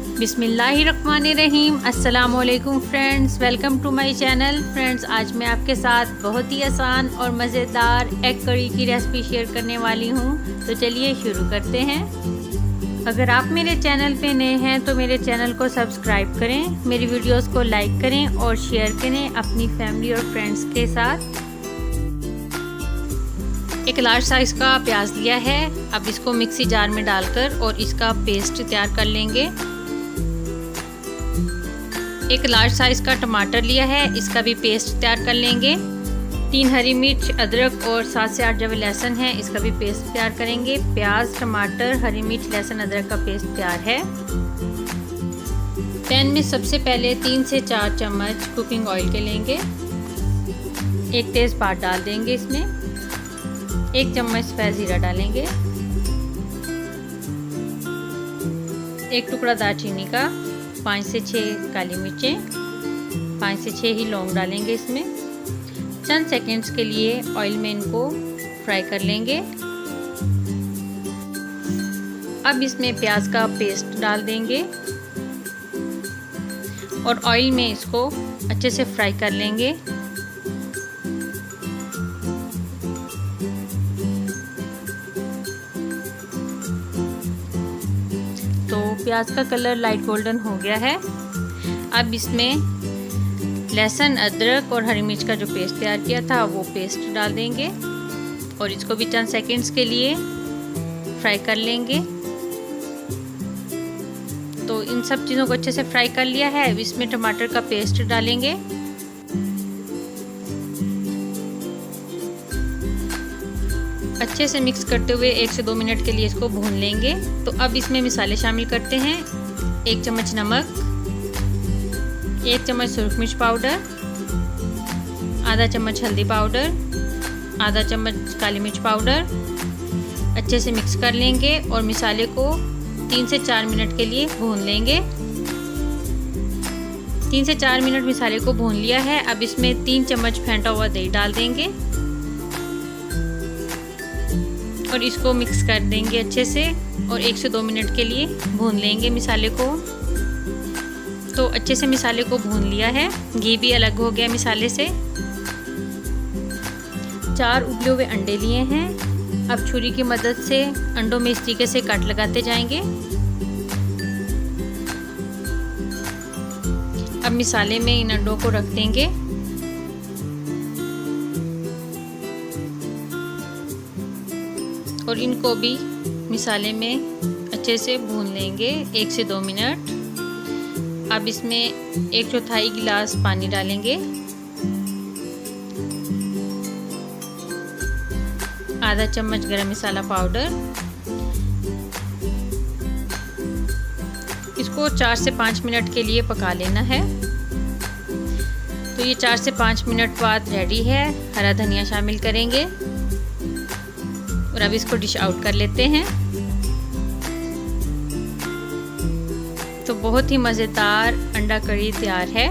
बिस्मिल्लाहिर्रहमानिर्रहीम। अस्सलामुअलैकुम friends, welcome to my channel. Friends, आज मैं आपके साथ बहुत ही आसान और मज़ेदार एग करी की रेसिपी शेयर करने वाली हूँ। तो चलिए शुरू करते हैं। अगर आप मेरे चैनल पे नए हैं तो मेरे चैनल को सब्सक्राइब करें, मेरी वीडियोस को लाइक करें और शेयर करें अपनी फैमिली और फ्रेंड्स के साथ। एक लार्ज साइज का प्याज लिया है। अब इसको मिक्सी जार में डालकर और इसका पेस्ट तैयार कर लेंगे। एक लार्ज साइज का टमाटर लिया है, इसका भी पेस्ट तैयार कर लेंगे। 3 हरी मिर्च, अदरक और 7 से 8 जब लहसुन है, इसका भी पेस्ट तैयार करेंगे। प्याज, टमाटर, हरी मिर्च, लहसुन, अदरक का पेस्ट तैयार है। पैन में सबसे पहले 3 से 4 चम्मच कुकिंग ऑयल के लेंगे। एक तेज़पात डाल देंगे इसमें। 1 चम्मच सफ़ेद ज़ीरा डालेंगे। 1 टुकड़ा दालचीनी का, 5 से 6 काली मिर्चें, 5 से 6 ही लौंग डालेंगे इसमें। चंद सेकंड्स के लिए ऑयल में इनको फ्राई कर लेंगे। अब इसमें प्याज का पेस्ट डाल देंगे और ऑयल में इसको अच्छे से फ्राई कर लेंगे। तो प्याज का कलर लाइट गोल्डन हो गया है। अब इसमें लहसुन, अदरक और हरी मिर्च का जो पेस्ट तैयार किया था वो पेस्ट डाल देंगे और इसको भी चंद सेकंड्स के लिए फ्राई कर लेंगे। तो इन सब चीज़ों को अच्छे से फ्राई कर लिया है। अब इसमें टमाटर का पेस्ट डालेंगे। अच्छे से मिक्स करते हुए 1 से 2 मिनट के लिए इसको भून लेंगे। तो अब इसमें मसाले शामिल करते हैं। 1 चम्मच नमक, 1 चम्मच सुरख मिर्च पाउडर, आधा चम्मच हल्दी पाउडर, आधा चम्मच काली मिर्च पाउडर। अच्छे से मिक्स कर लेंगे और मसाले को 3 से 4 मिनट के लिए भून लेंगे। 3 से 4 मिनट मसाले को भून लिया है। अब इसमें 3 चम्मच फेंटा हुआ दही डाल देंगे और इसको मिक्स कर देंगे अच्छे से और 1 से 2 मिनट के लिए भून लेंगे मसाले को। तो अच्छे से मसाले को भून लिया है, घी भी अलग हो गया मसाले से। 4 उबले हुए अंडे लिए हैं। अब छुरी की मदद से अंडों में इस तरीके से कट लगाते जाएंगे। अब मसाले में इन अंडों को रख देंगे और इनको भी मसाले में अच्छे से भून लेंगे 1 से 2 मिनट। अब इसमें 1/4 गिलास पानी डालेंगे। आधा चम्मच गरम मसाला पाउडर। इसको 4 से 5 मिनट के लिए पका लेना है। तो ये 4 से 5 मिनट बाद रेडी है। हरा धनिया शामिल करेंगे और अब इसको डिश आउट कर लेते हैं। तो बहुत ही मज़ेदार अंडा करी तैयार है।